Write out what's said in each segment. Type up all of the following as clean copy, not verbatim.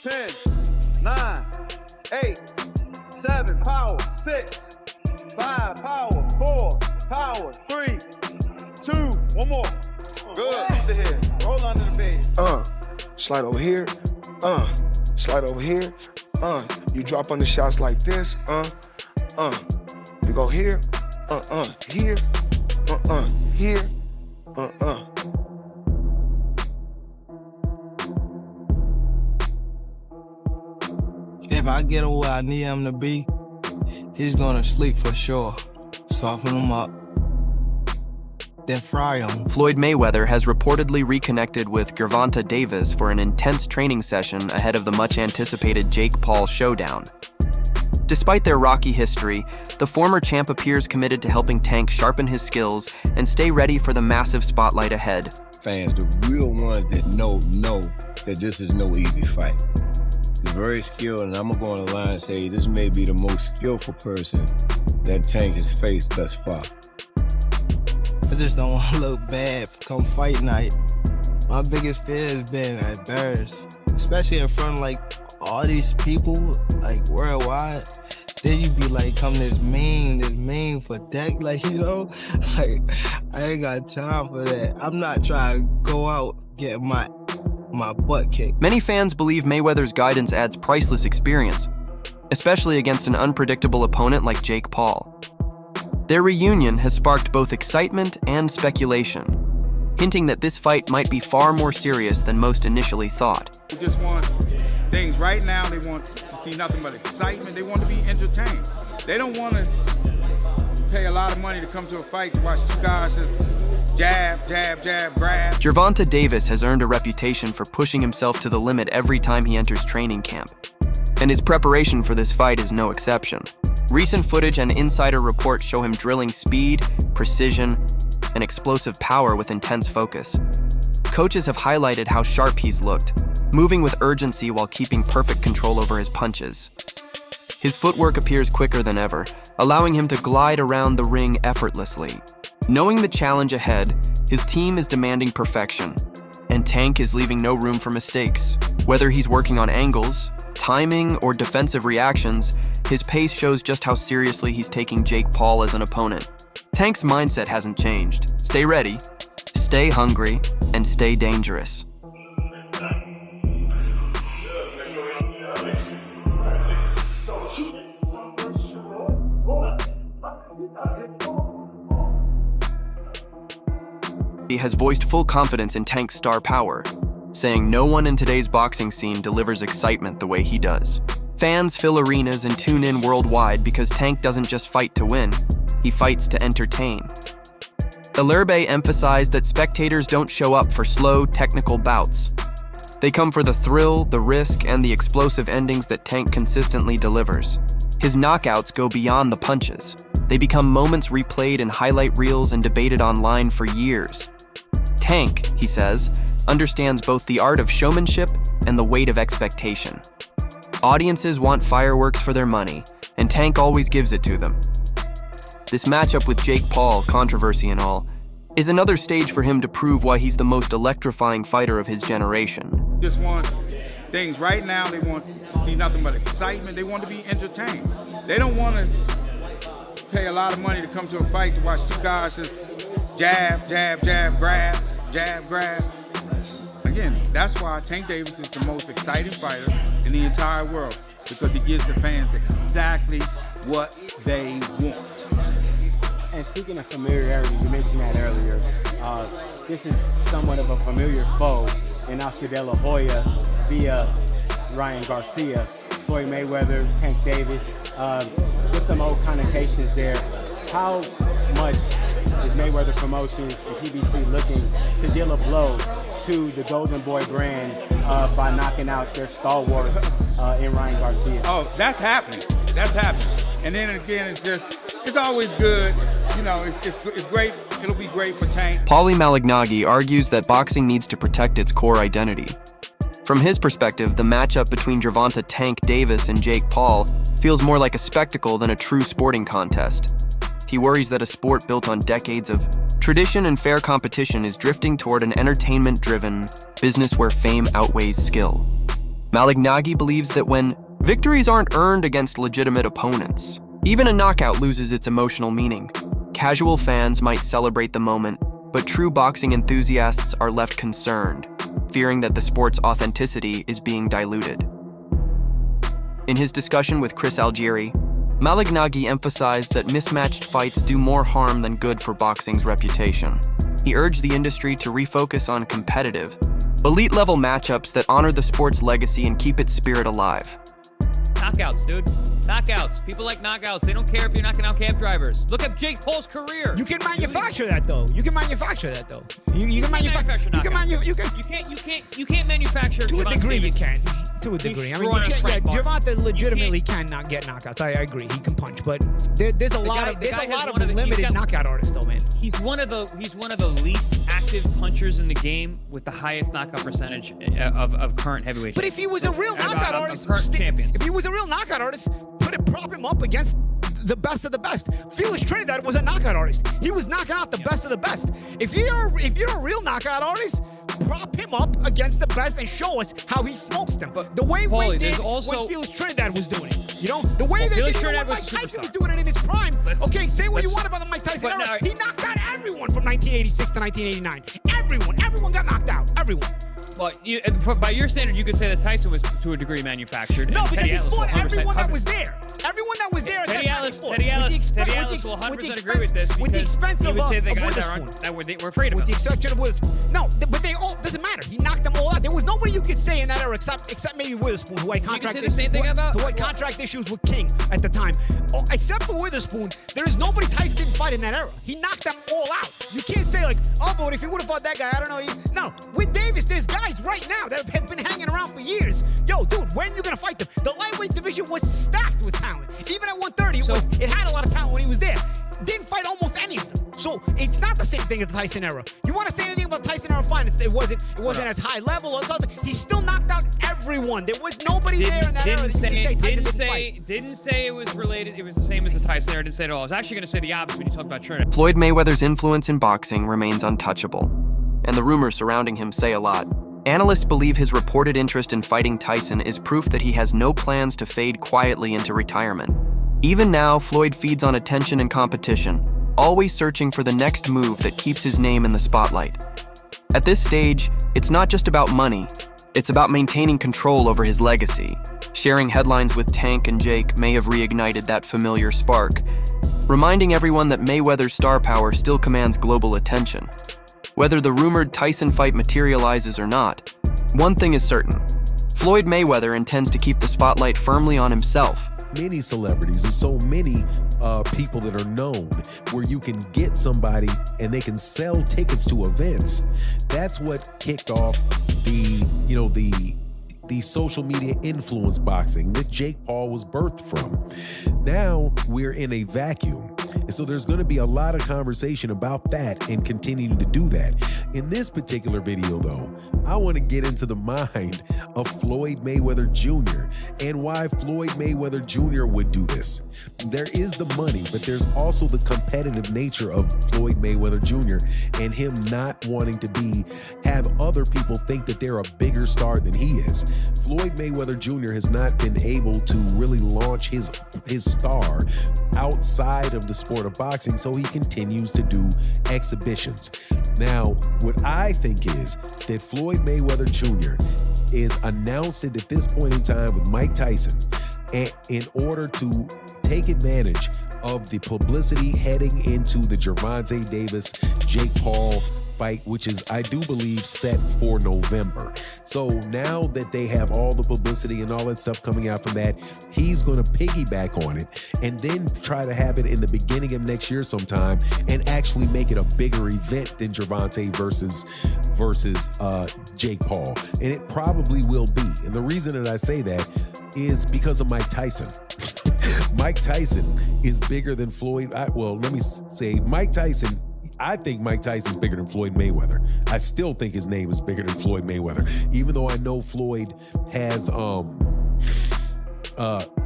10, 9, 8, 7, power, 6, 5, power, 4, power, 3, 2, one more. Good, under here, roll under the bed. Slide over here, slide over here, you drop on the shots like this, you go here, here, here, If I get him where I need him to be, he's gonna sleep for sure. Soften him up, then fry him. Floyd Mayweather has reportedly reconnected with Gervonta Davis for an intense training session ahead of the much-anticipated Jake Paul showdown. Despite their rocky history, the former champ appears committed to helping Tank sharpen his skills and stay ready for the massive spotlight ahead. Fans, the real ones that know that this is no easy fight. He's very skilled, and I'm gonna go on the line and say this may be the most skillful person that Tank has faced thus far. I just don't want to look bad come fight night. My biggest fear has been embarrassed, especially in front of like all these people, like worldwide. Then you be like, come this mean for deck, like, you know? Like, I ain't got time for that. I'm not trying to go out get my butt kicked. Many fans believe Mayweather's guidance adds priceless experience, especially against an unpredictable opponent like Jake Paul. Their reunion has sparked both excitement and speculation, hinting that this fight might be far more serious than most initially thought. They just want things right now. They want to see nothing but excitement. They want to be entertained. They don't want to pay a lot of money to come to a fight to watch two guys just jab, jab, jab, grab. Gervonta Davis has earned a reputation for pushing himself to the limit every time he enters training camp, and his preparation for this fight is no exception. Recent footage and insider reports show him drilling speed, precision, and explosive power with intense focus. Coaches have highlighted how sharp he's looked, moving with urgency while keeping perfect control over his punches. His footwork appears quicker than ever, allowing him to glide around the ring effortlessly. Knowing the challenge ahead, his team is demanding perfection, and Tank is leaving no room for mistakes. Whether he's working on angles, timing, or defensive reactions, his pace shows just how seriously he's taking Jake Paul as an opponent. Tank's mindset hasn't changed. Stay ready, stay hungry, and stay dangerous. He has voiced full confidence in Tank's star power, saying no one in today's boxing scene delivers excitement the way he does. Fans fill arenas and tune in worldwide because Tank doesn't just fight to win, he fights to entertain. Ellerbe emphasized that spectators don't show up for slow, technical bouts. They come for the thrill, the risk, and the explosive endings that Tank consistently delivers. His knockouts go beyond the punches. They become moments replayed in highlight reels and debated online for years. Tank, he says, understands both the art of showmanship and the weight of expectation. Audiences want fireworks for their money, and Tank always gives it to them. This matchup with Jake Paul, controversy and all, is another stage for him to prove why he's the most electrifying fighter of his generation. Just want things right now. They want to see nothing but excitement. They want to be entertained. They don't want to pay a lot of money to come to a fight to watch two guys just jab, jab, jab, grab, jab, grab. Again, that's why Tank Davis is the most exciting fighter in the entire world, because he gives the fans exactly what they want. And speaking of familiarity, you mentioned that earlier. This is somewhat of a familiar foe in Oscar De La Hoya via Ryan Garcia, Floyd Mayweather, Tank Davis. With some old connotations there, how much is Mayweather Promotions and PBC looking to deal a blow to the Golden Boy brand by knocking out their stalwart in Ryan Garcia? Oh, that's happening. That's happening. And then again, it's always good. You know, it's great. It'll be great for Tank. Paulie Malignaggi argues that boxing needs to protect its core identity. From his perspective, the matchup between Gervonta Tank Davis and Jake Paul feels more like a spectacle than a true sporting contest. He worries that a sport built on decades of tradition and fair competition is drifting toward an entertainment-driven business where fame outweighs skill. Malignaggi believes that when victories aren't earned against legitimate opponents, even a knockout loses its emotional meaning. Casual fans might celebrate the moment, but true boxing enthusiasts are left concerned, fearing that the sport's authenticity is being diluted. In his discussion with Chris Algieri, Malignaggi emphasized that mismatched fights do more harm than good for boxing's reputation. He urged the industry to refocus on competitive, elite-level matchups that honor the sport's legacy and keep its spirit alive. Knockouts, dude. Knockouts. People like knockouts. They don't care if you're knocking out cab drivers. Look at Jake Paul's career. You can manufacture that though. You can manufacture that though. You can manufacture. You can't manufacture. To a Gervonta degree, you Davis. can. To a degree. I mean, you Destroying can't. Yeah, Frank Martin. Gervonta legitimately cannot get knockouts. I agree. He can punch, but there's a lot of limited knockout artists though, man. He's one of the least active punchers in the game with the highest knockout percentage of current heavyweight. But if he was a real knockout artist, current champions. if he was a real knockout artist, prop him up against the best of the best. Felix Trinidad was a knockout artist. He was knocking out the best of the best. If you're a real knockout artist, prop him up against the best and show us how he smokes them. But the way we did when Felix Trinidad was doing it. You know, the way they did it when Mike Tyson was doing it in his prime. Okay, say what you want about the Mike Tyson era. He knocked out everyone from 1986 to 1989. Everyone got knocked out. Everyone. But by your standard, you could say that Tyson was to a degree manufactured. No, because he fought everyone that 100%. was there. Everyone that was there at that time. Teddy Ellis will 100% agree with this. With the expense of Witherspoon. We're afraid of with him. the exception of Witherspoon. No, but they all doesn't matter. He knocked them all out. There was nobody you could say in that era except maybe Witherspoon, who had contract issues with King at the time. Oh, except for Witherspoon, there is nobody Tyson didn't fight in that era. He knocked them all out. You can't say like, oh, but if he would have fought that guy, I don't know. No, with Davis, there's guys right now that have been hanging around for years. Yo, dude, when you gonna fight them? The lightweight division was stacked with talent. Even at 130, it had a lot of talent when he was there. Didn't fight almost any of them. So it's not the same thing as the Tyson era. You want to say anything about Tyson era? Fine. It wasn't as high level or something. He still knocked out everyone. There was nobody there in that era that didn't say it was related. It was the same as the Tyson era. Didn't say it at all. I was actually going to say the opposite when you talk about Trinidad. Floyd Mayweather's influence in boxing remains untouchable, and the rumors surrounding him say a lot. Analysts believe his reported interest in fighting Tyson is proof that he has no plans to fade quietly into retirement. Even now, Floyd feeds on attention and competition, always searching for the next move that keeps his name in the spotlight. At this stage, it's not just about money, it's about maintaining control over his legacy. Sharing headlines with Tank and Jake may have reignited that familiar spark, reminding everyone that Mayweather's star power still commands global attention. Whether the rumored Tyson fight materializes or not, one thing is certain: Floyd Mayweather intends to keep the spotlight firmly on himself. Many celebrities and so many people that are known where you can get somebody and they can sell tickets to events. That's what kicked off the social media influence boxing that Jake Paul was birthed from. Now we're in a vacuum. And so there's going to be a lot of conversation about that and continuing to do that. In this particular video, though, I want to get into the mind of Floyd Mayweather Jr. and why Floyd Mayweather Jr. would do this. There is the money, but there's also the competitive nature of Floyd Mayweather Jr. and him not wanting to have other people think that they're a bigger star than he is. Floyd Mayweather Jr. has not been able to really launch his star outside of the sport of boxing, so he continues to do exhibitions. Now, what I think is that Floyd Mayweather Jr. is announced it at this point in time with Mike Tyson in order to take advantage of the publicity heading into the Gervonta Davis, Jake Paul fight, which is, I do believe, set for November. So now that they have all the publicity and all that stuff coming out from that, he's going to piggyback on it and then try to have it in the beginning of next year sometime and actually make it a bigger event than Gervonta versus Jake Paul. And it probably will be. And the reason that I say that is because of Mike Tyson. Mike Tyson is bigger than Floyd. Let me say Mike Tyson. I think Mike Tyson's bigger than Floyd Mayweather. I still think his name is bigger than Floyd Mayweather, even though I know Floyd has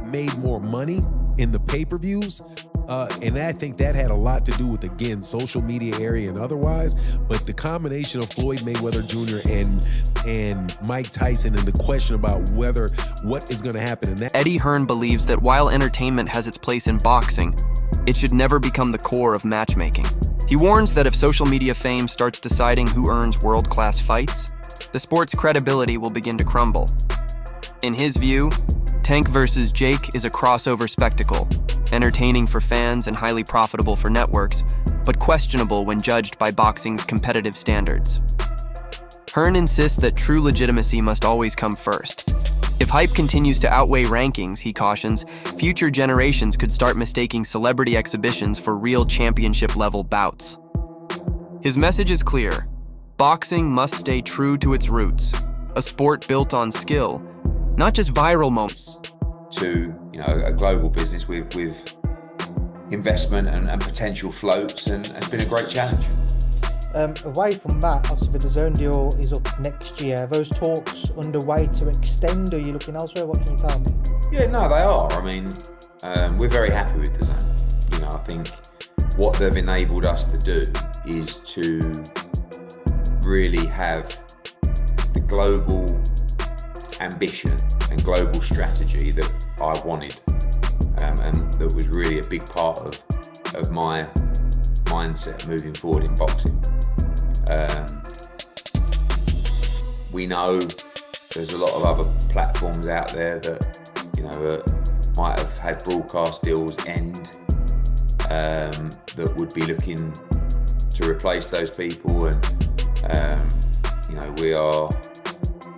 made more money in the pay-per-views. And I think that had a lot to do with, again, social media area and otherwise. But the combination of Floyd Mayweather Jr. and Mike Tyson, and the question about what is going to happen in that. Eddie Hearn believes that while entertainment has its place in boxing, it should never become the core of matchmaking. He warns that if social media fame starts deciding who earns world-class fights, the sport's credibility will begin to crumble. In his view, Tank versus Jake is a crossover spectacle, entertaining for fans and highly profitable for networks, but questionable when judged by boxing's competitive standards. Hearn insists that true legitimacy must always come first. If hype continues to outweigh rankings, he cautions, future generations could start mistaking celebrity exhibitions for real championship-level bouts. His message is clear. Boxing must stay true to its roots, a sport built on skill, not just viral moments. To a global business with investment and potential floats, and it's been a great challenge. Away from that, obviously the DAZN deal is up next year. Are those talks underway to extend, or are you looking elsewhere? What can you tell me? Yeah, no, they are. I mean, we're very happy with DAZN. I think what they've enabled us to do is to really have the global ambition and global strategy that I wanted, and that was really a big part of my mindset moving forward in boxing. We know there's a lot of other platforms out there that might have had broadcast deals end, that would be looking to replace those people, and we are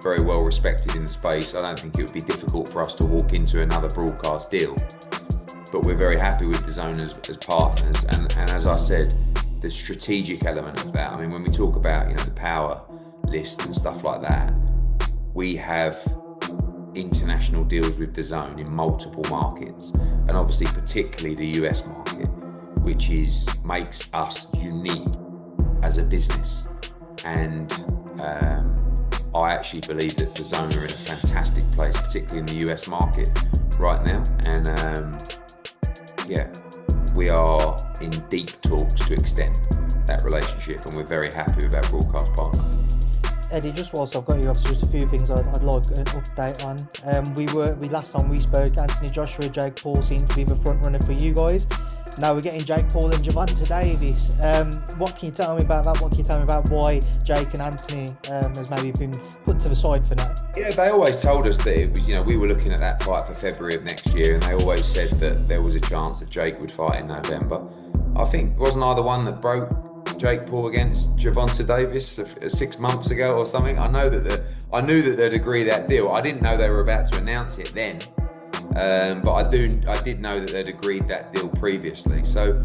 very well respected in the space. I don't think it would be difficult for us to walk into another broadcast deal, but we're very happy with DAZN as partners, and as I said, the strategic element of that. I mean, when we talk about the power list and stuff like that, we have international deals with DAZN in multiple markets, and obviously particularly the US market, which makes us unique as a business. And I actually believe that DAZN are in a fantastic place, particularly in the US market right now. And we are in deep talks to extend that relationship, and we're very happy with our broadcast partner. Eddie, just whilst I've got you, obviously just a few things I'd like an update on. We last time we spoke, Anthony Joshua, Jake Paul seemed to be the front runner for you guys. Now we're getting Jake Paul and Gervonta Davis. What can you tell me about that? What can you tell me about why Jake and Anthony has maybe been put to the side for now? Yeah, they always told us that it was, we were looking at that fight for February of next year, and they always said that there was a chance that Jake would fight in November. I think, wasn't I the one that broke Jake Paul against Gervonta Davis 6 months ago or something? I knew that they'd agree that deal. I didn't know they were about to announce it then. But I did know that they'd agreed that deal previously. So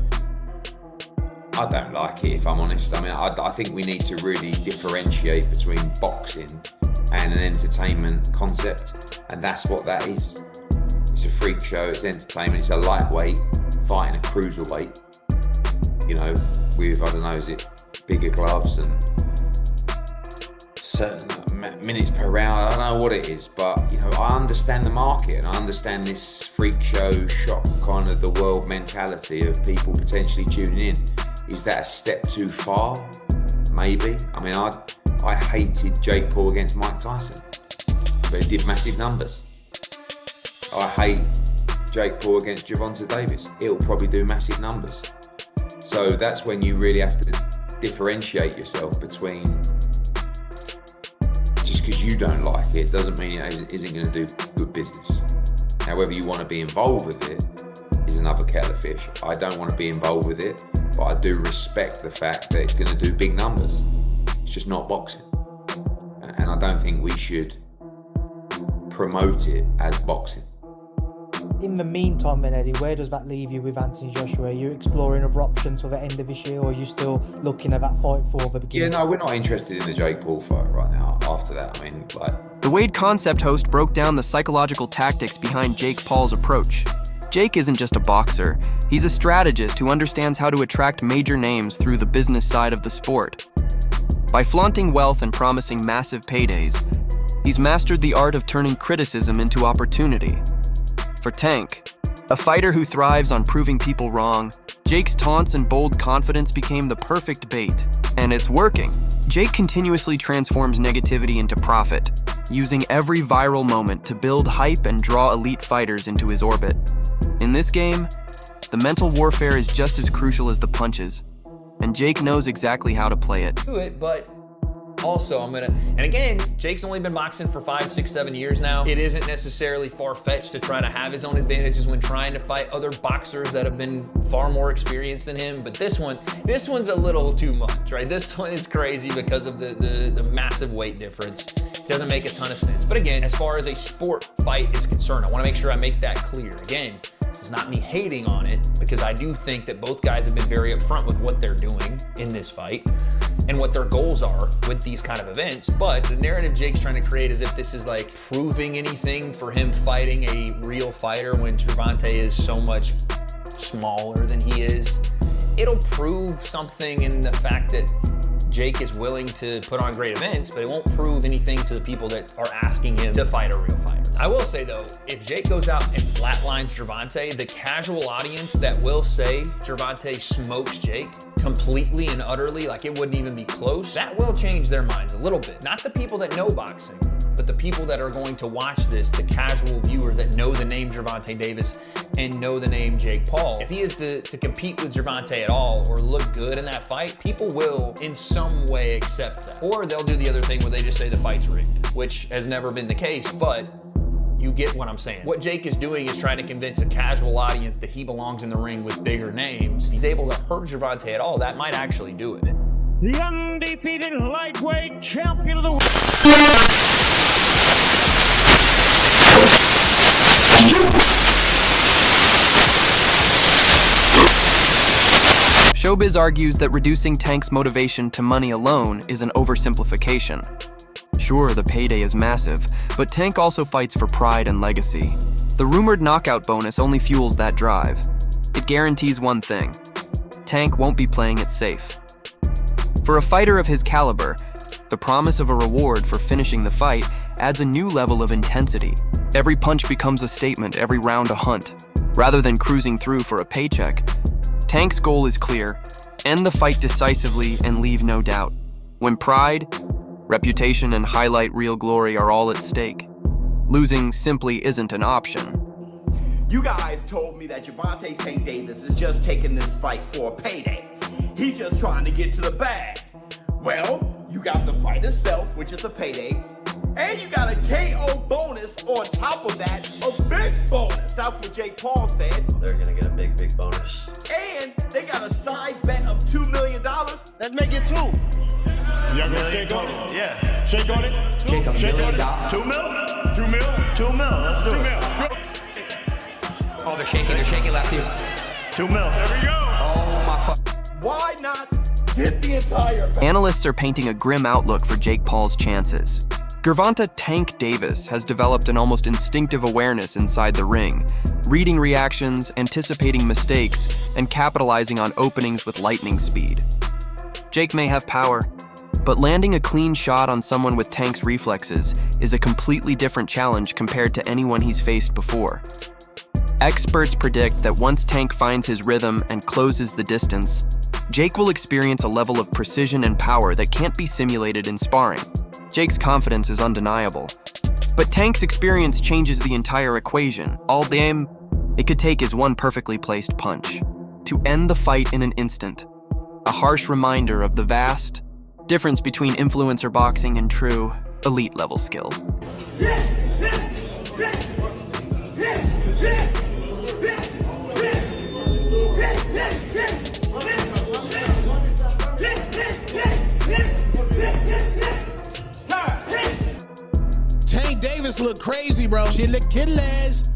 I don't like it, if I'm honest. I mean, I think we need to really differentiate between boxing and an entertainment concept, and that's what that is. It's a freak show, it's entertainment, it's a lightweight fighting a cruiserweight, with, I don't know, is it bigger gloves and certain minutes per round. I don't know what it is, but I understand the market, and I understand this freak show shock kind of the world mentality of people potentially tuning in. Is that a step too far? Maybe. I mean, I hated Jake Paul against Mike Tyson, but it did massive numbers. I hate Jake Paul against Gervonta Davis. It'll probably do massive numbers. So that's when you really have to differentiate yourself between, just because you don't like it doesn't mean it isn't going to do good business. Now, whether you want to be involved with it is another kettle of fish. I don't want to be involved with it, but I do respect the fact that it's going to do big numbers. It's just not boxing. And I don't think we should promote it as boxing. In the meantime then, Eddie, where does that leave you with Anthony Joshua? Are you exploring other options for the end of this year, or are you still looking at that fight for the beginning? Yeah, no, we're not interested in the Jake Paul fight right now after that. I mean, The Wade Concept host broke down the psychological tactics behind Jake Paul's approach. Jake isn't just a boxer. He's a strategist who understands how to attract major names through the business side of the sport. By flaunting wealth and promising massive paydays, he's mastered the art of turning criticism into opportunity. For Tank, A fighter who thrives on proving people wrong, Jake's taunts and bold confidence became the perfect bait. And it's working. Jake continuously transforms negativity into profit, using every viral moment to build hype and draw elite fighters into his orbit. In this game, the mental warfare is just as crucial as the punches, and Jake knows exactly how to play it. But also, and again, Jake's only been boxing for 5, 6, 7 years now. It isn't necessarily far-fetched to try to have his own advantages when trying to fight other boxers that have been far more experienced than him. But this one's a little too much, right? This one is crazy because of the massive weight difference. It doesn't make a ton of sense. But again, as far as a sport fight is concerned, I want to make sure I make that clear. Again, this is not me hating on it, because I do think that both guys have been very upfront with what they're doing in this fight and what their goals are with these kind of events. But the narrative Jake's trying to create is if this is like proving anything for him fighting a real fighter when Gervonta is so much smaller than he is, it'll prove something in the fact that Jake is willing to put on great events, but it won't prove anything to the people that are asking him to fight a real fighter. I will say though, if Jake goes out and flatlines Gervonta, the casual audience that will say Gervonta smokes Jake completely and utterly, like it wouldn't even be close, that will change their minds a little bit. Not the people that know boxing, but the people that are going to watch this, the casual viewer that know the name Gervonta Davis and know the name Jake Paul. If he is to compete with Gervonta at all or look good in that fight, people will in some way accept that. Or they'll do the other thing where they just say the fight's rigged, which has never been the case, but you get what I'm saying. What Jake is doing is trying to convince a casual audience that he belongs in the ring with bigger names. If he's able to hurt Gervonta at all, that might actually do it. The undefeated lightweight champion of the world. Showbiz argues that reducing Tank's motivation to money alone is an oversimplification. Sure, the payday is massive, but Tank also fights for pride and legacy. The rumored knockout bonus only fuels that drive. It guarantees one thing: Tank won't be playing it safe. For a fighter of his caliber, the promise of a reward for finishing the fight adds a new level of intensity. Every punch becomes a statement, every round a hunt. Rather than cruising through for a paycheck, Tank's goal is clear: end the fight decisively and leave no doubt. When pride, reputation, and highlight reel glory are all at stake, losing simply isn't an option. You guys told me that Gervonta Tank Davis is just taking this fight for a payday. He's just trying to get to the bag. Well, you got the fight itself, which is a payday, and you got a KO bonus on top of that, a big bonus. That's what Jake Paul said. They're gonna get a big bonus. And they got a side bet of $2 million. Let's make it 2. Y'all gonna shake on it? Yeah. Shake on it? Shake on it. 2 mil? 2 mil? 2 mil. Let's do 2 it. mil. Oh, they're shaking left here. 2 mil. There we go. Oh my fuck. Why not get the entire bet? Analysts are painting a grim outlook for Jake Paul's chances. Gervonta Tank Davis has developed an almost instinctive awareness inside the ring, reading reactions, anticipating mistakes, and capitalizing on openings with lightning speed. Jake may have power, but landing a clean shot on someone with Tank's reflexes is a completely different challenge compared to anyone he's faced before. Experts predict that once Tank finds his rhythm and closes the distance, Jake will experience a level of precision and power that can't be simulated in sparring. Jake's confidence is undeniable, but Tank's experience changes the entire equation. All damn it could take is one perfectly placed punch to end the fight in an instant. A harsh reminder of the vast difference between influencer boxing and true elite level skill. Tank Davis look crazy, bro. Chilaquiles.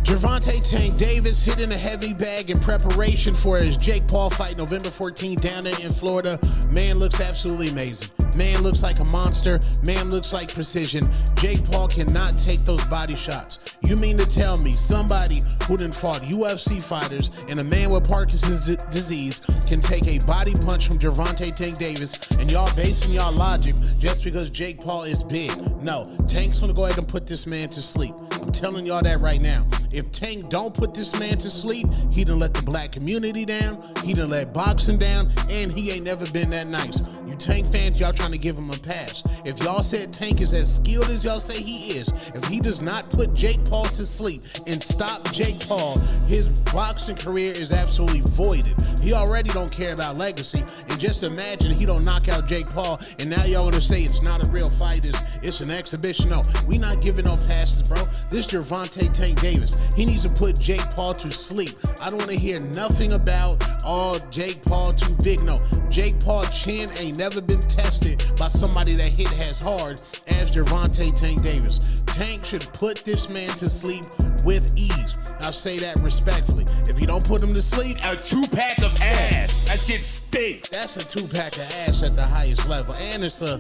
Gervonta Tank Davis hitting a heavy bag in preparation for his Jake Paul fight November 14th down there in Florida. Man looks absolutely amazing. Man looks like a monster. Man looks like precision. Jake Paul cannot take those body shots. You mean to tell me somebody who done fought UFC fighters and a man with Parkinson's disease can take a body punch from Gervonta Tank Davis, and y'all basing y'all logic just because Jake Paul is big? No, Tank's gonna go ahead and put this man to sleep. I'm telling y'all that right now. If Tank don't put this man to sleep, he done let the black community down, he done let boxing down, and he ain't never been that nice. You Tank fans, y'all trying to give him a pass. If y'all said Tank is as skilled as y'all say he is, if he does not put Jake Paul to sleep and stop Jake Paul, his boxing career is absolutely voided. He already don't care about legacy, and just imagine he don't knock out Jake Paul, and now y'all wanna say it's not a real fight, it's an exhibition. No, we not giving no passes, bro. This Gervonta Tank Davis, he needs to put Jake Paul to sleep. I don't wanna hear nothing about, oh, Jake Paul too big. No, Jake Paul chin ain't never been tested by somebody that hit as hard as Gervonta Tank Davis. Tank should put this man to sleep with ease. I say that respectfully. If you don't put him to sleep, a 2-pack of ass. That shit stink. That's a 2-pack of ass at the highest level, and it's a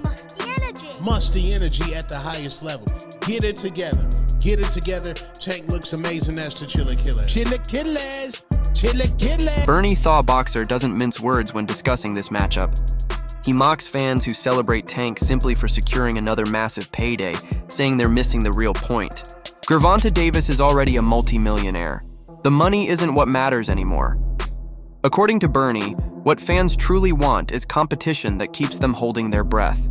musty energy at the highest level. Get it together. Get it together. Tank looks amazing as the Chilla Killer. Chilla Killers. Chilla Killers. Bernie Thaw Boxer doesn't mince words when discussing this matchup. He mocks fans who celebrate Tank simply for securing another massive payday, saying they're missing the real point. Gervonta Davis is already a multi-millionaire. The money isn't what matters anymore. According to Bernie, what fans truly want is competition that keeps them holding their breath.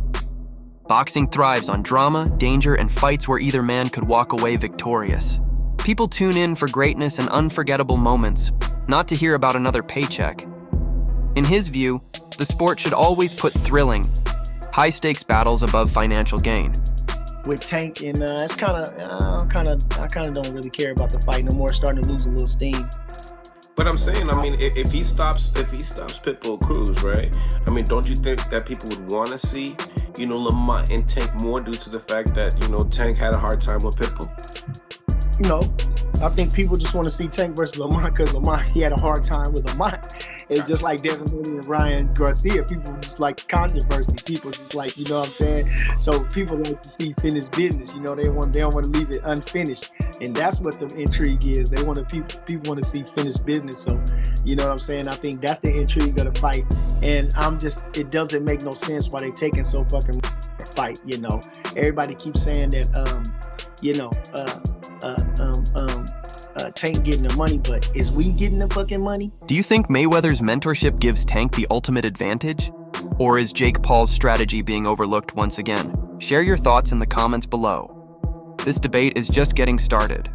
Boxing thrives on drama, danger, and fights where either man could walk away victorious. People tune in for greatness and unforgettable moments, not to hear about another paycheck. In his view, the sport should always put thrilling, high-stakes battles above financial gain. With Tank, and it's I kind of don't really care about the fight no more. It's starting to lose a little steam. But I'm saying, I mean, if he stops Pitbull Cruz, right? I mean, don't you think that people would want to see, you know, Lamont and Tank more due to the fact that, you know, Tank had a hard time with Pitbull? No, I think people just want to see Tank versus Lamont because Lamont, he had a hard time with Lamont. It's just like Devin Haney and Ryan Garcia. People just like controversy. People just like, you know what I'm saying? So people like to see finished business. You know, they don't want to leave it unfinished, and that's what the intrigue is. They want people want to see finished business. So, you know what I'm saying? I think that's the intrigue of the fight, and it doesn't make no sense why they taking so fucking fight. You know, everybody keeps saying that, Tank getting the money, but is we getting the fucking money? Do you think Mayweather's mentorship gives Tank the ultimate advantage? Or is Jake Paul's strategy being overlooked once again? Share your thoughts in the comments below. This debate is just getting started.